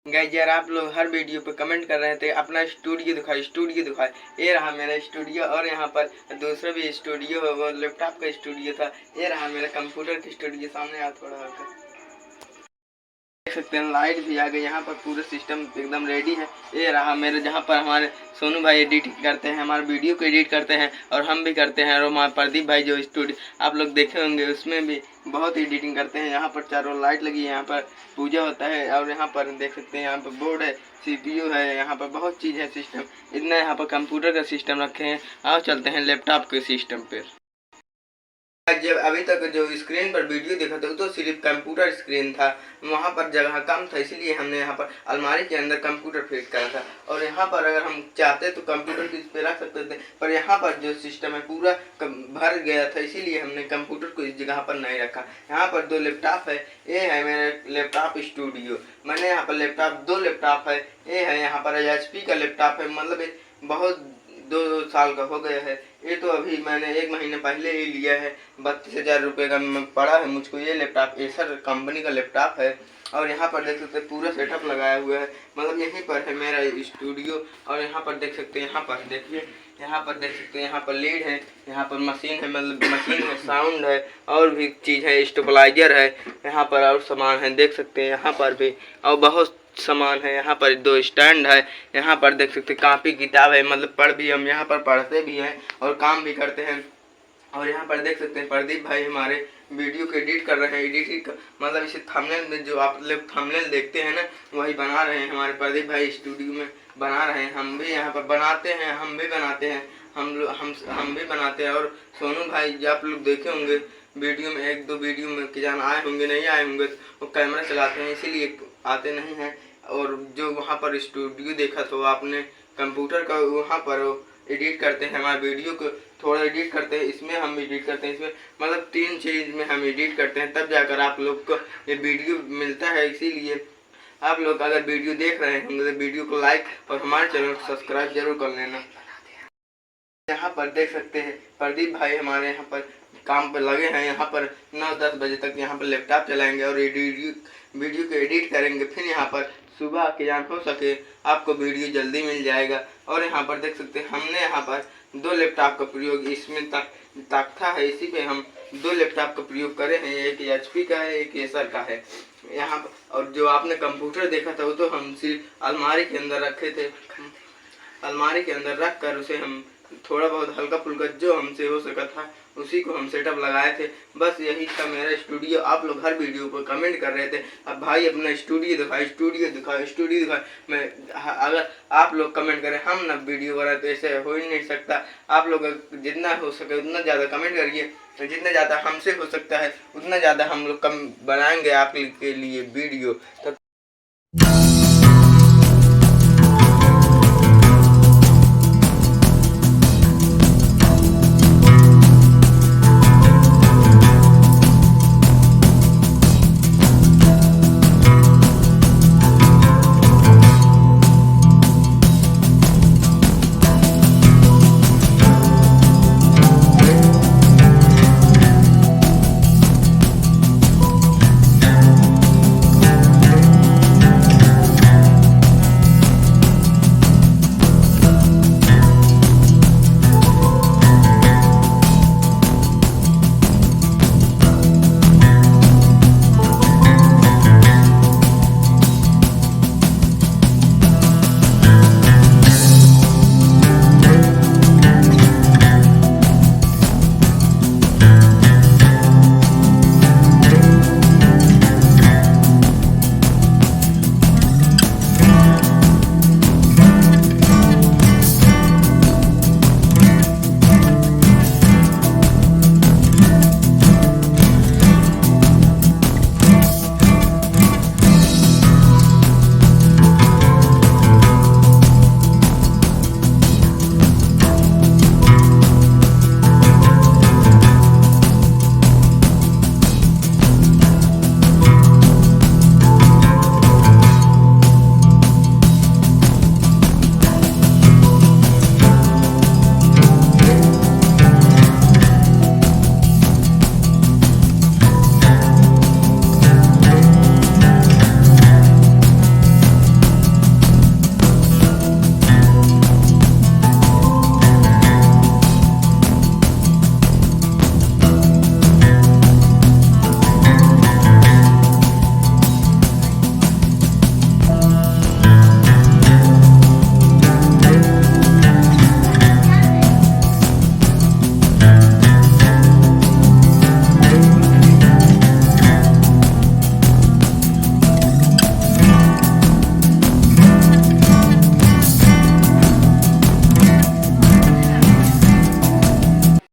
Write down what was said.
Guys यार आप लोग हर वीडियो पे कमेंट कर रहे थे अपना स्टूडियो दिखाए। ये रहा मेरा स्टूडियो और यहाँ पर दूसरा भी स्टूडियो है, वो लैपटॉप का स्टूडियो था। ये रहा मेरा कंप्यूटर का स्टूडियो। सामने आ थोड़ा हल्का देख सकते हैं, लाइट भी आ गई। यहाँ पर पूरा सिस्टम एकदम रेडी है। ये रहा मेरे जहाँ पर हमारे सोनू भाई एडिटिंग करते हैं, हमारे वीडियो को एडिट करते हैं और हम भी करते हैं। और हमारे प्रदीप भाई जो स्टूडियो आप लोग देखे होंगे उसमें भी बहुत एडिटिंग करते हैं। यहाँ पर चारों लाइट लगी है, यहाँ पर पूजा होता है। और यहाँ पर देख सकते हैं, यहाँ पर बोर्ड है, CPU है, यहाँ पर बहुत चीज़ है सिस्टम। इतना यहाँ पर कंप्यूटर का सिस्टम रखे हैं। आओ चलते हैं लैपटॉप के सिस्टम पर। जब अभी तक जो स्क्रीन पर वीडियो देखा था तो सिर्फ कंप्यूटर स्क्रीन था, वहाँ पर जगह कम था, इसलिए हमने यहाँ पर अलमारी के अंदर कंप्यूटर फिट करा था। और यहाँ पर अगर हम चाहते तो कंप्यूटर को इस पे रख सकते थे, पर यहाँ पर जो सिस्टम है पूरा भर गया था, इसीलिए हमने कंप्यूटर को इस जगह पर नहीं रखा। यहाँ पर 2 लैपटॉप है। ये है मेरा लैपटॉप स्टूडियो। मैंने यहाँ पर लैपटॉप 2 लैपटॉप है। ये है यहाँ पर HP का लैपटॉप है, मतलब बहुत 2 साल का हो गया है। ये तो अभी मैंने 1 महीने पहले ही लिया है। 32,000 रुपये का पड़ा है मुझको ये लैपटॉप। एसर कंपनी का लैपटॉप है। और यहाँ पर देख सकते हैं पूरा सेटअप लगाया हुआ है, मतलब यहीं पर है मेरा स्टूडियो। और यहाँ पर देख सकते हैं, यहाँ पर देखिए, यहाँ पर देख सकते हैं, यहाँ पर लीड है, यहाँ पर मशीन है, मतलब मशीन है, साउंड है, और भी चीज़ है, स्टेबलाइजर है, यहाँ पर और सामान है देख सकते हैं, यहाँ पर भी और बहुत सामान है। यहाँ पर 2 स्टैंड है। यहाँ पर देख सकते कापी किताब है, मतलब पढ़ भी हम यहाँ पर पढ़ते भी हैं और काम भी करते हैं। और यहाँ पर देख सकते हैं प्रदीप भाई हमारे वीडियो को एडिट कर रहे हैं। एडिटिंग मतलब इसे थंबनेल में जो आप लोग थंबनेल देखते हैं ना, वही बना रहे हैं हमारे प्रदीप भाई स्टूडियो में बना रहे हैं। हम भी यहाँ पर बनाते हैं, हम भी बनाते हैं, हम भी बनाते हैं। और सोनू भाई जो आप लोग देखे होंगे वीडियो में, 1-2 वीडियो में कि जान आए होंगे, नहीं आए होंगे, वो कैमरा चलाते हैं इसीलिए आते नहीं हैं। और जो वहाँ पर स्टूडियो देखा तो आपने कंप्यूटर का, वहाँ पर एडिट करते हैं, हमारे वीडियो को थोड़ा एडिट करते हैं, इसमें हम एडिट करते हैं, इसमें मतलब 3 चीज़ में हम एडिट करते हैं, तब जाकर आप लोग को ये वीडियो मिलता है। इसीलिए आप लोग अगर वीडियो देख रहे होंगे तो वीडियो को लाइक और हमारे चैनल को सब्सक्राइब जरूर कर लेना। यहाँ पर देख सकते हैं प्रदीप भाई हमारे यहाँ पर काम पर लगे हैं। यहाँ पर 9-10 बजे तक यहाँ पर लैपटॉप चलाएंगे और वीडियो को एडिट करेंगे। फिर यहाँ पर सुबह के जान हो सके आपको वीडियो जल्दी मिल जाएगा। और यहाँ पर देख सकते हैं हमने यहाँ पर 2 लैपटॉप का प्रयोग, इसमें तख्ता है, इसी पे हम 2 लैपटॉप का प्रयोग करे हैं। एक HP का है, एक एसर का है। यहाँ पर और जो आपने कंप्यूटर देखा था वो तो हम सिर्फ अलमारी के अंदर रखे थे। अलमारी के अंदर रख कर उसे हम थोड़ा बहुत हल्का फुल्का जो हमसे हो सका था उसी को हम सेटअप लगाए थे। बस यही था मेरा स्टूडियो। आप लोग हर वीडियो पर कमेंट कर रहे थे अब भाई अपना स्टूडियो दिखाओ। मैं अगर आप लोग कमेंट करें हम ना वीडियो बनाए तो ऐसे हो ही नहीं सकता। आप लोग जितना हो सके उतना ज़्यादा कमेंट करिए, तो जितना ज़्यादा हमसे हो सकता है उतना ज़्यादा हम लोग कम बनाएंगे आपके लिए वीडियो।